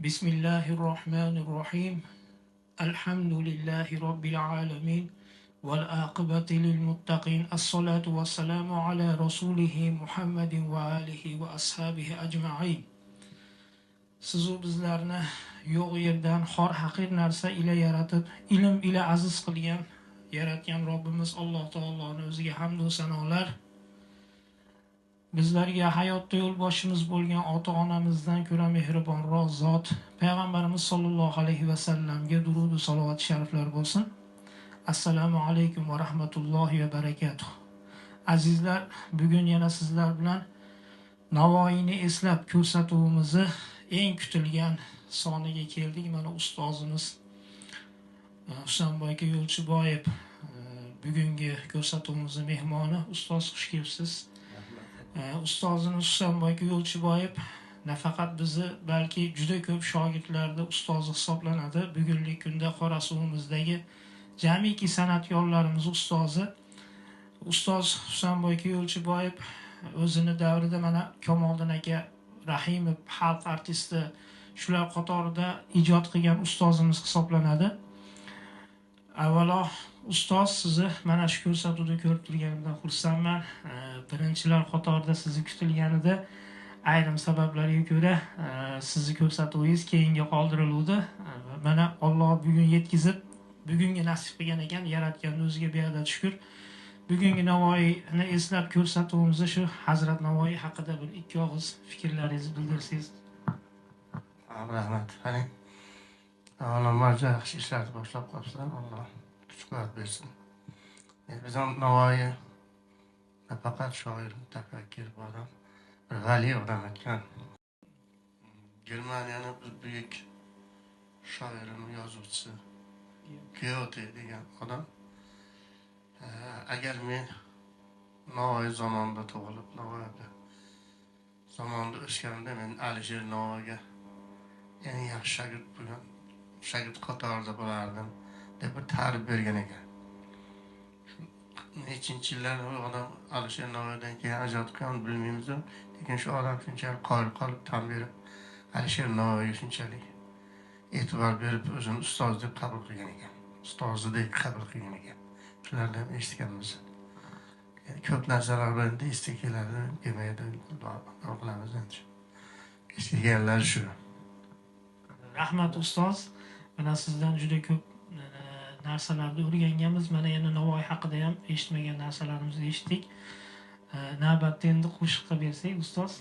Bismillahirrahmanirrahim. Elhamdülillahi Rabbil alemin. Vel akıbeti lil muttaqin. As-salatu ve selamu ala Resulihi Muhammedin ve alihi ve ashabihi ecma'in. Sizu bizlarni yo'q yerdan xor haqir narsa ila yaratib, ilm ila aziz qilgan, yaratgan Robbimiz Alloh taoloning o'ziga hamd va sanolar. Bizlarga hayotda yo'lboshimiz bo'lgan ota-onamizdan ko'ra mehribonroq zot payg'ambarimiz sollallohu alayhi va sallamga durud va salovat shariflar bo'lsin. Assalomu alaykum va rahmatullohi va barakatuh. Azizlar, bugun yana sizlar bilan Navoiyni eslab ko'rsatuvimizni eng kutilgan soniga keldik. Mana ustozimiz Husanboy Yo'lchiboyev bugungi ko'rsatuvimizning mehmoni. Ustoz, xush kelibsiz. Ustozimiz Husanboy Yo'lchiboyev nafaqat bizni, balki juda ko'p shogirdlarda ustozi hisoblanadi. Bugungi kunda Qorasuvimizdagi jamiki san'atkorlarimiz ustozi. Ustoz Husanboy Yo'lchiboyev o'zini davrida mana Kamoliddin aka Rahimov xalq artisti shular qatorida ijod qilgan ustozimiz hisoblanadi. Avvalo ustoz, sizni mana shu ko'rsatuvda ko'rib turganimdan xursandman. Birinchilar qatorida sizni kutilganida ayrim sabablarga ko'ra sizni ko'rsatuvingiz keyinga qoldirildi. Mana Alloh bugun yetkazib, bugunga nasib qilgan ekan, yaratganning o'ziga beadad shukr. Bugungi Navoiyni eslab ko'rsatuvimizda shu Hazrat Navoiy haqida bir ikki og'iz fikrlaringizni bildirsangiz. Rahmat. Avvalambor yaxshi ishlarni boshlab qolibsan. Alloh kuch-quvvat bersin. Biz ham Navoiy nafaqat shoir, mutafakkir odam, bir vali odam ekan. Germaniyaning bir buyuk shoirini, yozuvchisi Goethe degan odam. Agar men Navoiy zamonida tug'ilib, Navoiy zamonida o'sganimda, men Alisher Navoiyga eng yaxshi shagird bo'lgan, shagird qatorida bo'lardim deb bir ta'rif bergan ekan. Nechinchi yillar u odam Alisher Navoiydan keyin ijod qilgan bilmaymiz, lekin shu odam shunchalik qoyil qolib tan berib, Alisher Navoiyga shunchalik e'tibor berib o'zini ustoz deb qabul qilgan ekan. Ustozidek qabul qilgan ekan. Shulardan eshitganmiz. Ko'p narsalar bilan esda keladi, kelmaydi, duo qilamiz endi. Eshitganlar shu. Rahmat ustoz. Mana sizdan juda ko'p narsalarni o'rganganmiz. Mana yana Navoiy haqida ham eshitmagan narsalarimizni eshitdik. Navbatda endi qo'shiqqa bersak, ustoz.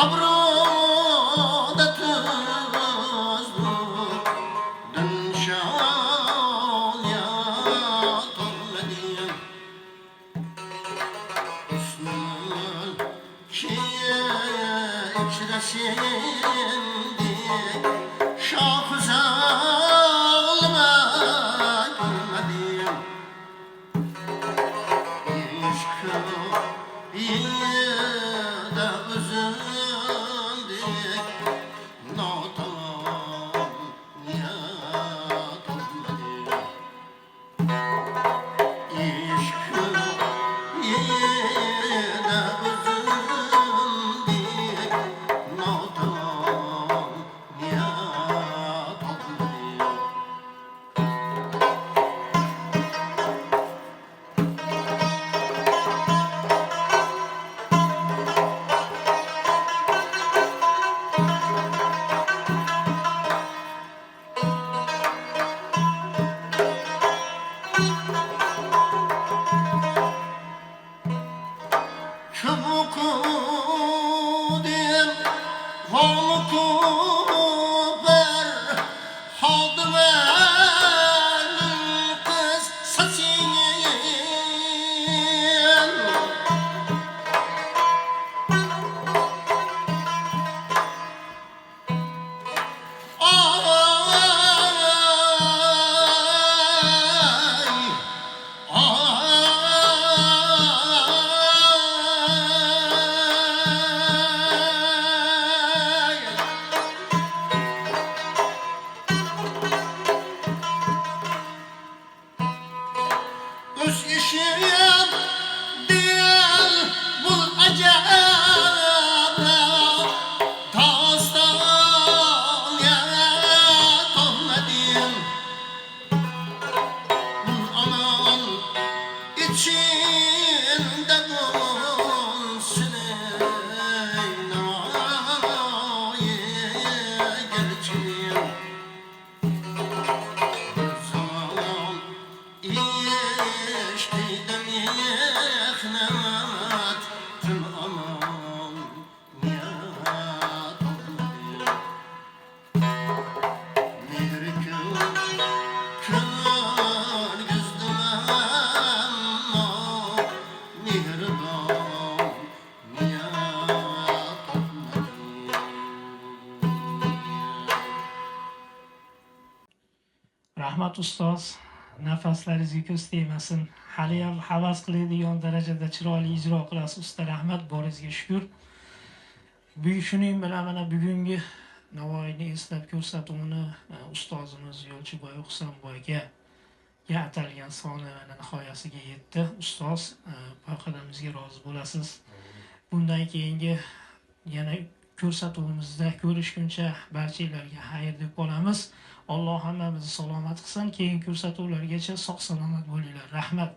Abro şimdi şah zalime gülmedim. İşkı de üzüldük, nadan niyet olmadı. İşkı de üzüldük, nadan niyet olmadı. Çubuğum vamuku ver haldı verin kız saçını. Üç işim değil bu acaba, tasdan yet olmadım. Anan içinde bulsun eynayı geçim. Zaman İşteydim yeknet tüm aman niyet olmadı. Bir gün kör gözlüm ama mihriban niyet olmadı. Rahmat ustoz, nafaslaringizga ko'z tegmasin. Haliyam havas qiladigan darajada chiroyli ijro qilasiz usta. Rahmat, boringizga shukur. Shuning bilan mana bugungi Navoiyni eslab ko'rsatuvini ustozimiz Yo'lchiboy Husanboyga atalgan soni mana nihoyasiga yetdi. Ustoz, payqadamizga rozi bo'lasiz. Bundan keyingi yana ko'rsatuvimizda ko'rishguncha barchalarga xayr deb qolamiz. Alloh hammamizni salomat qilsin. Keyingi ko'rsatuvlargacha sog' salomat bo'linglar. Rahmat.